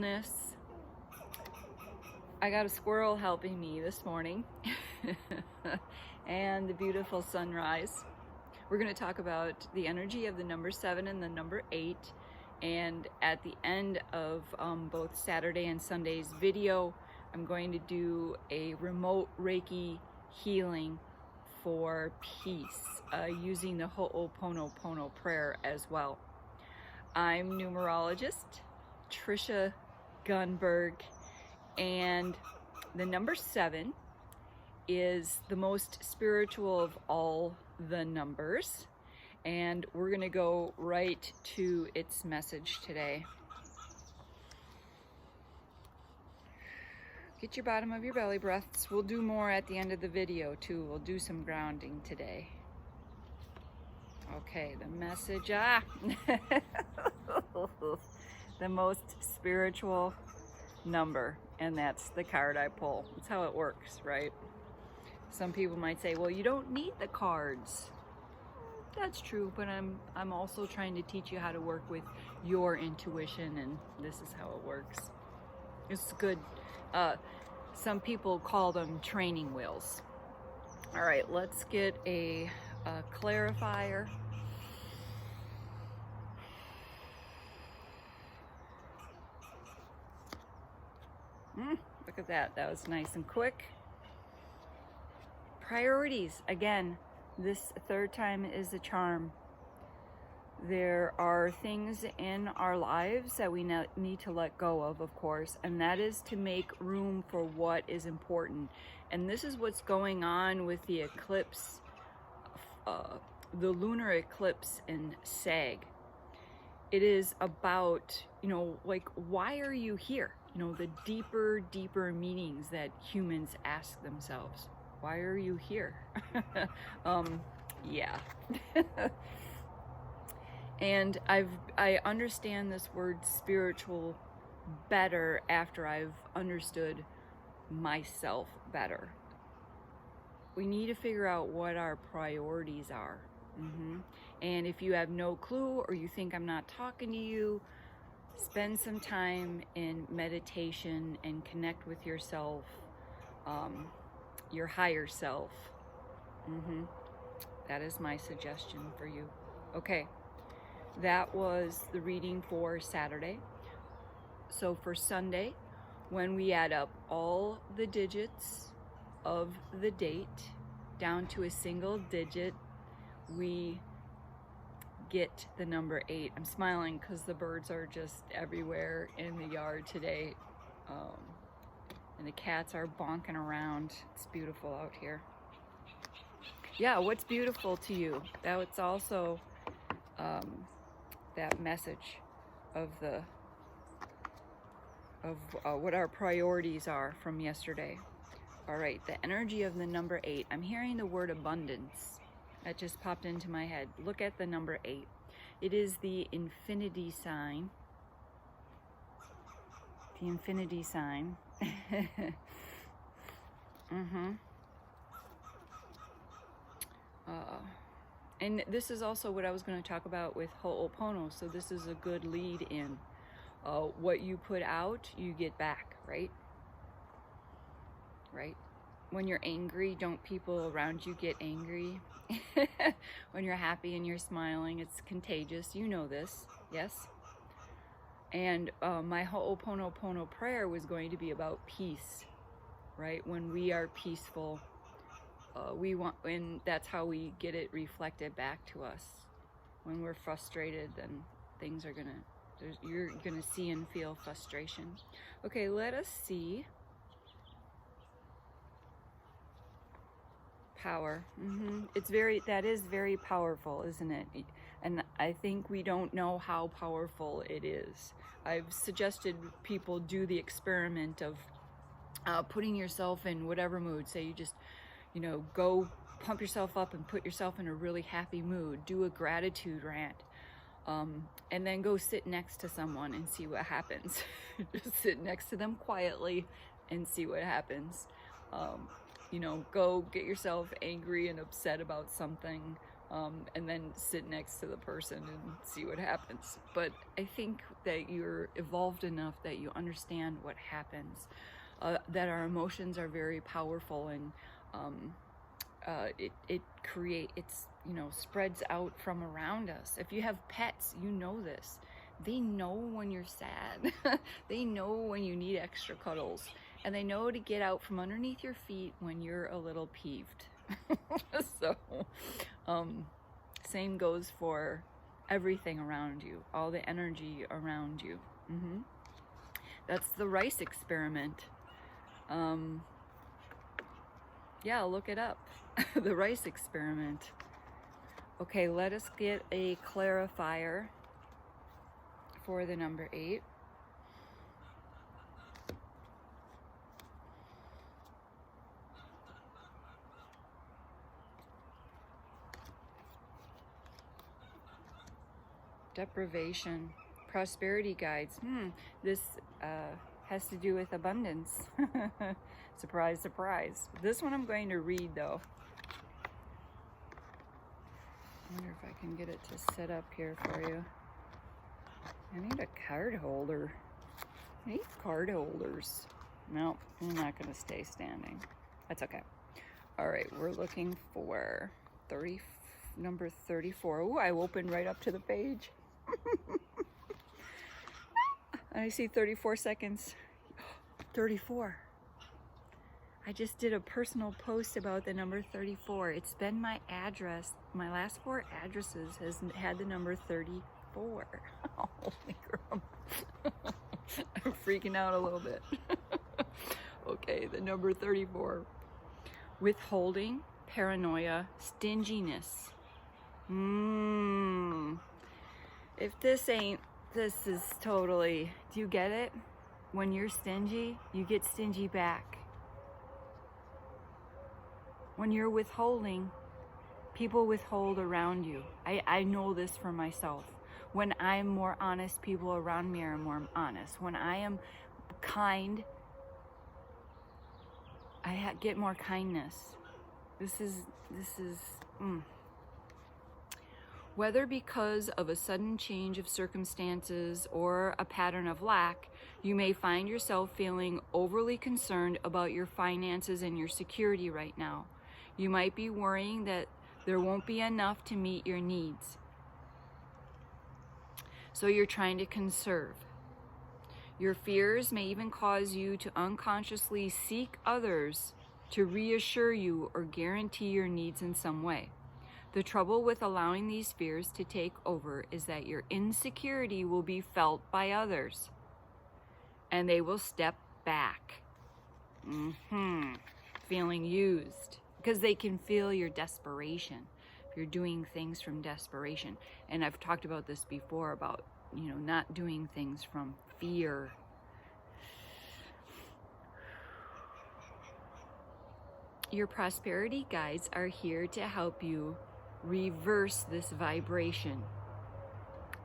I got a squirrel helping me this morning and the beautiful sunrise. We're going to talk about the energy of the number 7 and the number 8, and at the end of both Saturday and Sunday's video, I'm going to do a remote Reiki healing for peace using the Ho'oponopono prayer as well. I'm numerologist Trisha Gunberg, and the number 7 is the most spiritual of all the numbers, and we're going to go right to its message today. Get your bottom of your belly breaths. We'll do more at the end of the video too. We'll do some grounding today. Okay, the message, the most spiritual number, and that's the card I pull. That's how it works, right? Some people might say, well, you don't need the cards. That's true, but I'm also trying to teach you how to work with your intuition, and this is how it works. It's good. Some people call them training wheels. All right, let's get a clarifier. Look at that. That was nice and quick. Priorities. Again, this third time is a charm. There are things in our lives that we need to let go of course, and that is to make room for what is important. And this is what's going on with the eclipse, the lunar eclipse in Sag. It is about, like, why are you here? The deeper meanings that humans ask themselves. Why are you here? Yeah. And I understand this word spiritual better after I've understood myself better. We need to figure out what our priorities are. And if you have no clue, or you think I'm not talking to you, spend some time in meditation and connect with yourself, your higher self. That is my suggestion for you. Okay, that was the reading for Saturday. So for Sunday, when we add up all the digits of the date down to a single digit, we get the number 8. I'm smiling because the birds are just everywhere in the yard today, and the cats are bonking around. It's beautiful out here. Yeah, what's beautiful to you? That was also that message of what our priorities are from yesterday. All right, the energy of the number 8. I'm hearing the word abundance. That just popped into my head. Look at the number 8. It is the infinity sign. The infinity sign. And this is also what I was going to talk about with Ho'opono, so this is a good lead in. What you put out, you get back, right? Right? When you're angry, don't people around you get angry? When you're happy and you're smiling, it's contagious. You know this, yes? And my Ho'oponopono prayer was going to be about peace, right? When we are peaceful, and that's how we get it reflected back to us. When we're frustrated, then things are you're gonna see and feel frustration. Okay, let us see. Power. That is very powerful, isn't it? And I think we don't know how powerful it is. I've suggested people do the experiment of putting yourself in whatever mood. Say you just, go pump yourself up and put yourself in a really happy mood. Do a gratitude rant. And then go sit next to someone and see what happens. Just sit next to them quietly and see what happens. Go get yourself angry and upset about something, and then sit next to the person and see what happens. But I think that you're evolved enough that you understand what happens, that our emotions are very powerful, and it's, you know, spreads out from around us. If you have pets, you know this. They know when you're sad. They know when you need extra cuddles, and they know to get out from underneath your feet when you're a little peeved. So same goes for everything around you, all the energy around you. That's the rice experiment. Yeah, look it up. The rice experiment. Okay, let us get a clarifier for the number 8. Deprivation. Prosperity guides. This has to do with abundance. Surprise, surprise. This one I'm going to read, though. I wonder if I can get it to sit up here for you. I need a card holder. I need card holders. No, I'm not going to stay standing. That's okay. All right, we're looking for number 34. Ooh, I opened right up to the page. I see 34 seconds. 34. I just did a personal post about the number 34. It's been my address. My last 4 addresses has had the number 34. Holy crap. I'm freaking out a little bit. Okay, the number 34. Withholding, paranoia, stinginess. If this is totally, do you get it? When you're stingy, you get stingy back. When you're withholding, people withhold around you. I know this for myself. When I'm more honest, people around me are more honest. When I am kind, I get more kindness. This is Whether because of a sudden change of circumstances or a pattern of lack, you may find yourself feeling overly concerned about your finances and your security right now. You might be worrying that there won't be enough to meet your needs. So you're trying to conserve. Your fears may even cause you to unconsciously seek others to reassure you or guarantee your needs in some way. The trouble with allowing these fears to take over is that your insecurity will be felt by others, and they will step back, feeling used, because they can feel your desperation. If you're doing things from desperation, and I've talked about this before about, you know, not doing things from fear. Your prosperity guides are here to help you reverse this vibration.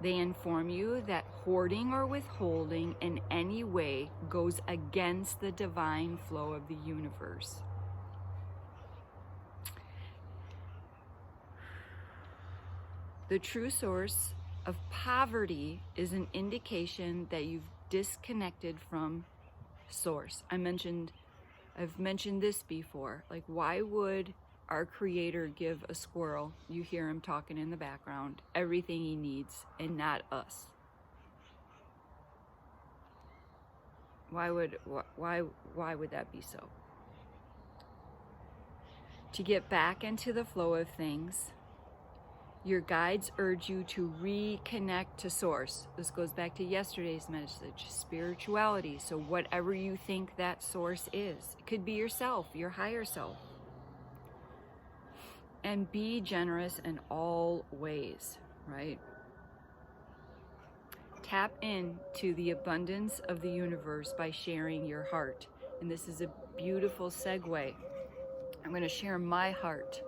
They inform you that hoarding or withholding in any way goes against the divine flow of the universe. The true source of poverty is an indication that you've disconnected from source. I've mentioned this before. Like, why would our Creator give a squirrel, you hear him talking in the background, everything he needs and not us? Why would that be so? To get back into the flow of things, your guides urge you to reconnect to source. This goes back to yesterday's message, spirituality. So whatever you think that source is, it could be yourself, your higher self. And be generous in all ways, right? Tap into the abundance of the universe by sharing your heart. And this is a beautiful segue. I'm going to share my heart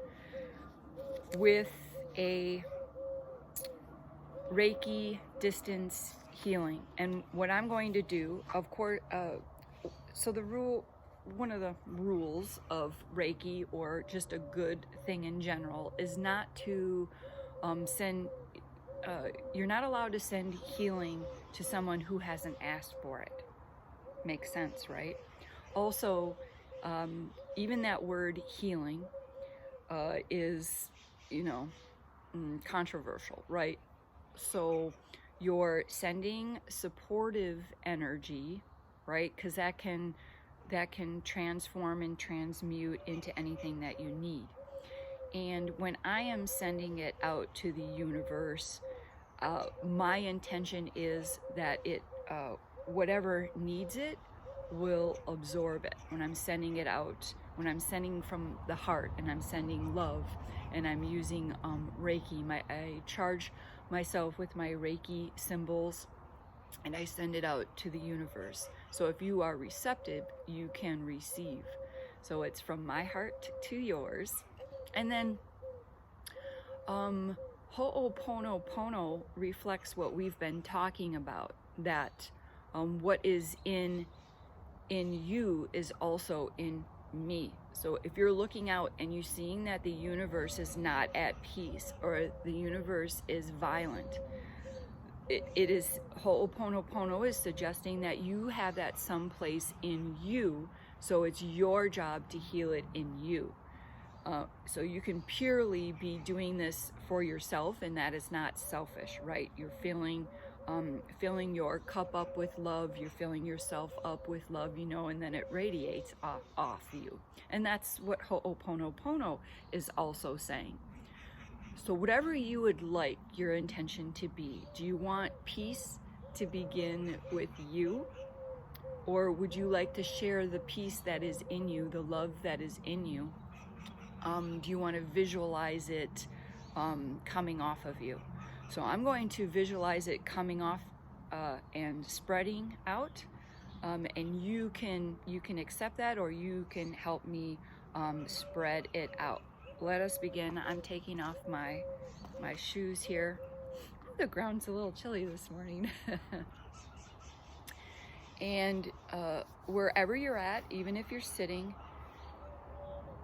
with a Reiki distance healing. And what I'm going to do, of course, so the rule, one of the rules of Reiki, or just a good thing in general, is not to send. You're not allowed to send healing to someone who hasn't asked for it. Makes sense, right? Also, even that word healing is, controversial, right? So you're sending supportive energy, right? Because that can transform and transmute into anything that you need. And when I am sending it out to the universe, my intention is that it, whatever needs it, will absorb it. When I'm sending it out, when I'm sending from the heart and I'm sending love, and I'm using Reiki, I charge myself with my Reiki symbols, and I send it out to the universe. So if you are receptive, you can receive. So it's from my heart to yours. And then Ho'oponopono reflects what we've been talking about, that what is in you is also in me. So if you're looking out and you're seeing that the universe is not at peace, or the universe is violent, it is, Ho'oponopono is suggesting that you have that someplace in you, so it's your job to heal it in you. So you can purely be doing this for yourself, and that is not selfish, right? You're filling your cup up with love, you're filling yourself up with love, and then it radiates off you. And that's what Ho'oponopono is also saying. So whatever you would like your intention to be, do you want peace to begin with you? Or would you like to share the peace that is in you, the love that is in you? Do you want to visualize it coming off of you? So I'm going to visualize it coming off and spreading out, and you can accept that, or you can help me spread it out. Let us begin. I'm taking off my shoes here. The ground's a little chilly this morning. And wherever you're at, even if you're sitting,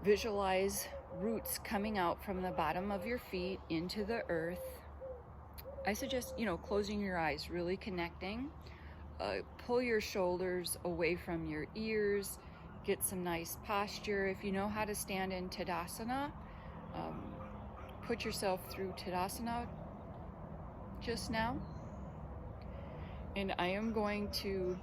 visualize roots coming out from the bottom of your feet into the earth. I suggest, closing your eyes, really connecting. Pull your shoulders away from your ears. Get some nice posture. If you know how to stand in Tadasana, put yourself through Tadasana just now. And I am going to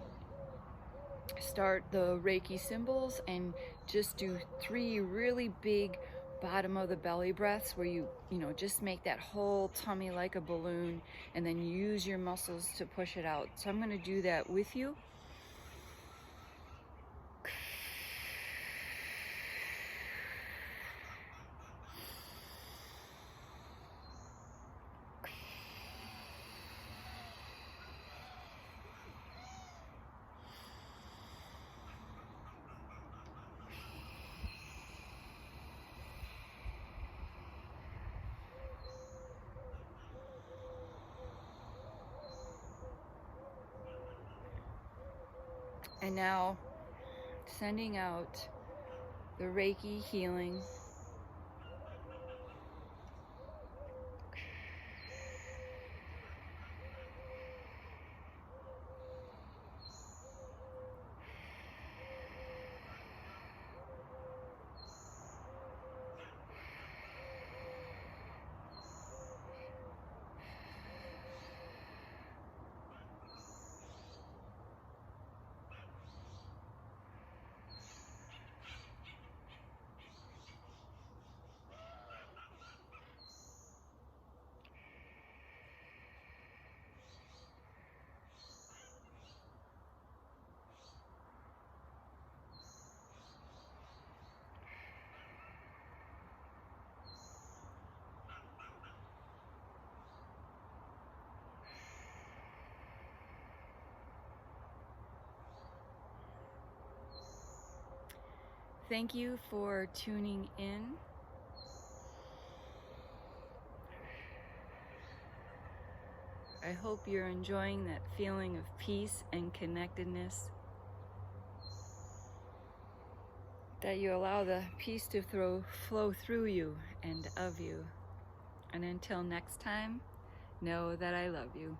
start the Reiki symbols and just do 3 really big bottom of the belly breaths, where you just make that whole tummy like a balloon, and then use your muscles to push it out. So I'm going to do that with you. And now, sending out the Reiki healing. Thank you for tuning in. I hope you're enjoying that feeling of peace and connectedness. that you allow the peace to flow through you and of you. And until next time, know that I love you.